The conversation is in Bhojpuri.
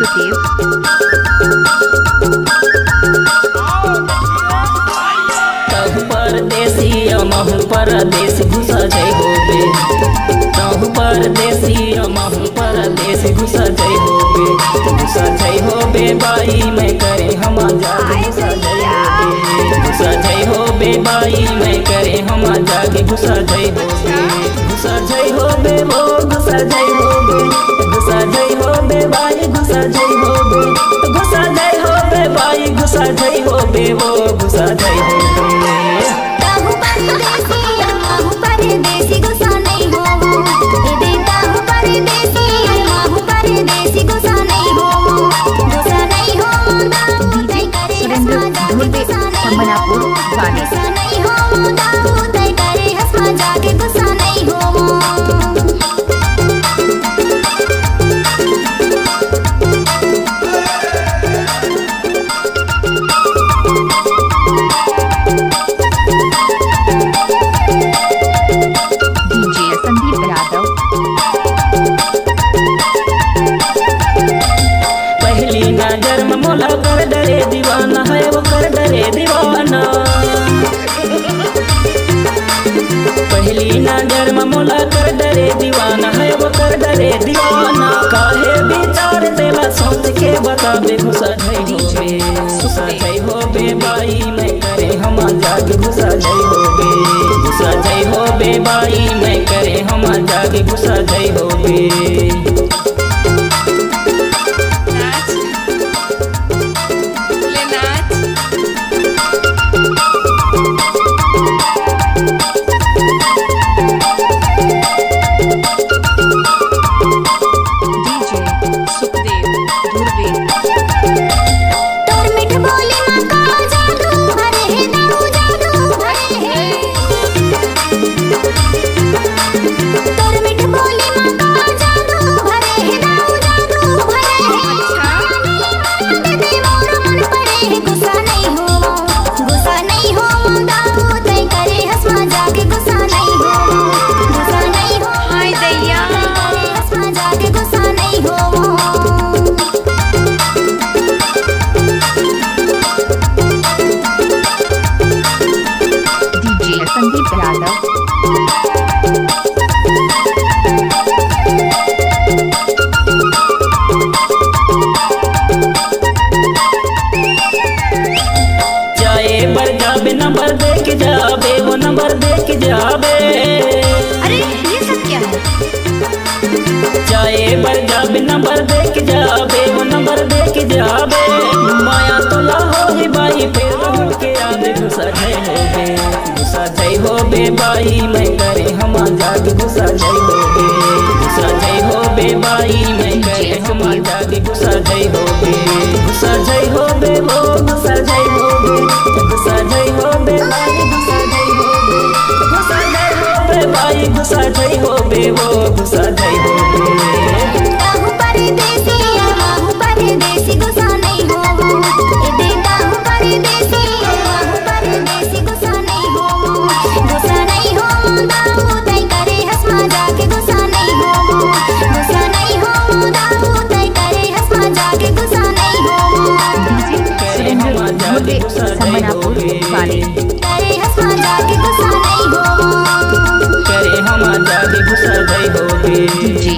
सुखदेव परदेसी महु परदेश घुस जय होबे कहूँ परदेसी महु परदेश घुस जय होबे बाई मैं करे हम जागे घुस जय होबे बाई मैं करे हम जागे घुस जय होबे वो घुस जय होबे बाई घुस जय होबे बाई घुस जय होबे वो घुस जय होबे परदेसी गुस्सा नहीं हो देता हूँ परदेसी गुस्सा नहीं हो डीजे सुरेंद्र धुर्वे संबनापुर वाले गुस्सा नहीं हो दाऊ तय करे हंसमा जाके गुस्सा नहीं हो पहली नजर में मोला कर डरे दीवाना है वो कर डरे दीवाना पहली नजर में मोला कर डरे दीवाना है वो कर डरे दीवाना काहे विचार देला सोच के बताबे घुसा जय होबे बाई मैं करे हम जागे घुसा जय होबे बाई मैं करे हम जागे घुसा जय होबे डीजे सुखदेव धुर्वे तोर मिठ बोली माँ का जादू भरे है दाऊ जादू भरे है तोर मिठ बोली माँ का जादू भरे है दाऊ जादू भरे है दे मोर मन पड़े है गुस्सा नहीं हो दाऊ तय करे हंसमा जाके गुस्सा नहीं हो हाय दैया हंसमा जाके गुस्सा नहीं हो डीजे संदीप यादव चाहे बर जाबे नंबर देख जाबे वो नंबर देख जाबे अरे ये सब क्या है चाहे बर जाबे नंबर देख जाबे वो नंबर देख जाबे माया तो लाहो ही बाई फिर के याद घुसा जय होबे बाई मैं करे हम जागे घुसा जय होबे बाई मैं करे हम जागे घुसा जय होबे वो घुसा जय होबे बाई घुसा जय होबे वो घुसा जय होबे कहूँ परदेसी गुस्सा नहीं हो देता हूँ परदेसी गुस्सा नहीं हो दाऊ तय करे हंसमा जाके गुस्सा नहीं हो दाऊ तय करे हंसमा जाके गुस्सा नहीं हो डीजे सुरेंद्र धुर्वे संबनापुर वाले करे हंसमा जाके गुस्सा नहीं हो करे हम जागे घुसा जय होबे डीजे